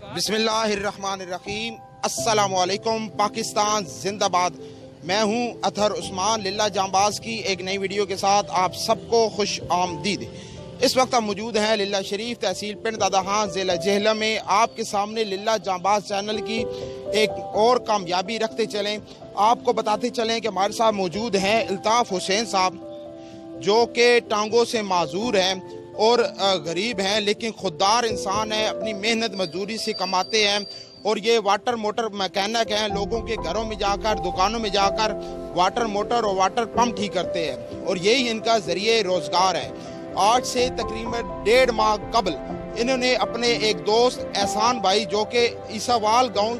बिस्मिल्लाहिर्रहमानिर्रहीम। अस्सलामुअलैकुम। पाकिस्तान जिंदाबाद। मैं हूं अतहर उस्मान। लिल्ला जांबाज की एक नई वीडियो के साथ आप सबको खुश आमदीद। इस वक्त हम मौजूद हैं लिल्ला शरीफ तहसील पिंड दादाहां ज़िला जेहलम में। आपके सामने लिल्ला जांबाज चैनल की एक और कामयाबी रखते चलें, आपको बताते चलें कि हमारे साथ मौजूद हैं अल्ताफ़ हुसैन साहब, जो कि टांगों से माजूर हैं और गरीब हैं, लेकिन खुददार इंसान है, अपनी मेहनत मजदूरी से कमाते हैं और ये वाटर मोटर मैकेनिक हैं। लोगों के घरों में जाकर, दुकानों में जाकर वाटर मोटर और वाटर पंप ठीक करते हैं और यही इनका ज़रिए रोज़गार है। आज से तकरीबन 1.5 माह कबल इन्होंने अपने एक दोस्त एहसान भाई, जो कि ईसावाल गांव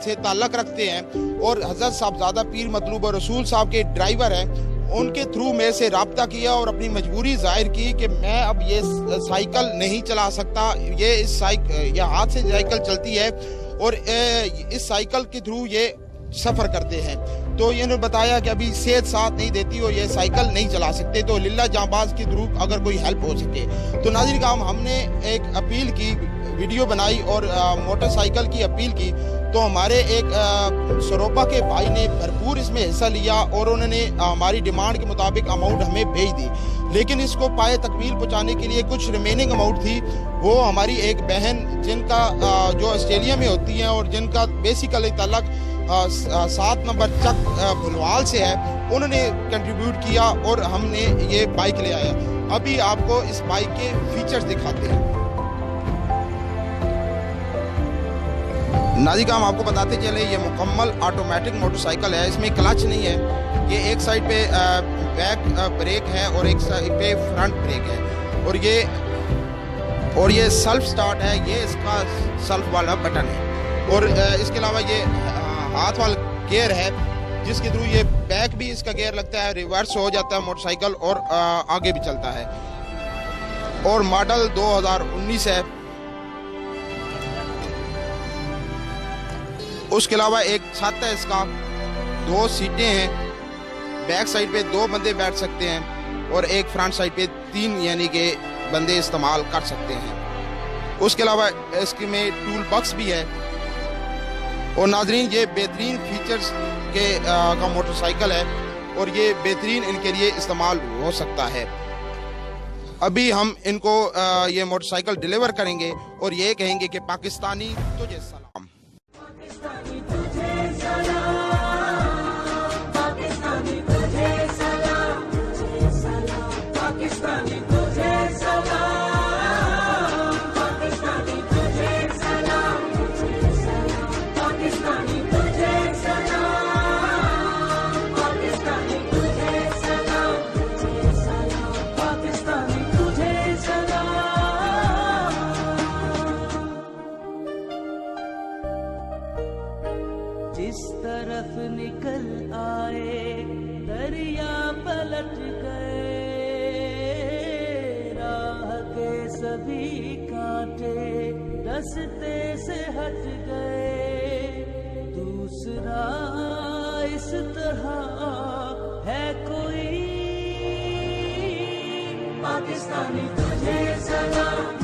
से ताल्लुक़ रखते हैं और हज़रत साहबजादा पीर मतलूब रसूल साहब के ड्राइवर हैं, उनके थ्रू मेरे से रब्ता किया और अपनी मजबूरी जाहिर की कि मैं अब ये साइकिल नहीं चला सकता। ये हाथ से साइकिल चलती है और इस साइकिल के थ्रू ये सफ़र करते हैं। तो इन्होंने बताया कि अभी सेहत साथ नहीं देती और ये साइकिल नहीं चला सकते, तो लिल्ला जांबाज के थ्रू अगर कोई हेल्प हो सके। तो नाज़रीन काम हमने एक अपील की, वीडियो बनाई और मोटरसाइकिल की अपील की। तो हमारे एक सरोपा के भाई ने भरपूर इसमें हिस्सा लिया और उन्होंने हमारी डिमांड के मुताबिक अमाउंट हमें भेज दी, लेकिन इसको पाए तकमील पहुँचाने के लिए कुछ रिमेनिंग अमाउंट थी। वो हमारी एक बहन जिनका जो ऑस्ट्रेलिया में होती हैं और जिनका बेसिकली तल्लक 7 नंबर चक भुलवाल से है, उन्होंने कंट्रीब्यूट किया और हमने ये बाइक ले आया। अभी आपको इस बाइक के फीचर्स दिखाते हैं। नाज़रीन हम आपको बताते चले, ये मुकम्मल ऑटोमेटिक मोटरसाइकिल है, इसमें क्लच नहीं है। ये एक साइड पे बैक ब्रेक है और एक साइड पे फ्रंट ब्रेक है और ये सेल्फ स्टार्ट है। ये इसका सेल्फ वाला बटन है और इसके अलावा ये हाथ वाला गियर है, जिसके थ्रू ये बैक भी इसका गियर लगता है, रिवर्स हो जाता है मोटरसाइकिल और आगे भी चलता है। और मॉडल 2019 है। उसके अलावा एक छत है, इसका 2 सीटें हैं, बैक साइड पे 2 बंदे बैठ सकते हैं और एक फ्रंट साइड पे 3 यानी कि बंदे इस्तेमाल कर सकते हैं। उसके अलावा इसके में टूल बॉक्स भी है। और नाजरीन ये बेहतरीन फीचर्स के का मोटरसाइकिल है और ये बेहतरीन इनके लिए इस्तेमाल हो सकता है। अभी हम इनको ये मोटरसाइकिल डिलीवर करेंगे और ये कहेंगे कि पाकिस्तानी तुझे सलाम। जिस तरफ निकल आए दरिया पलट गए, राह के सभी कांटे रास्ते से हट गए। दूसरा इस तरह है कोई, पाकिस्तानी तुझे सलाम।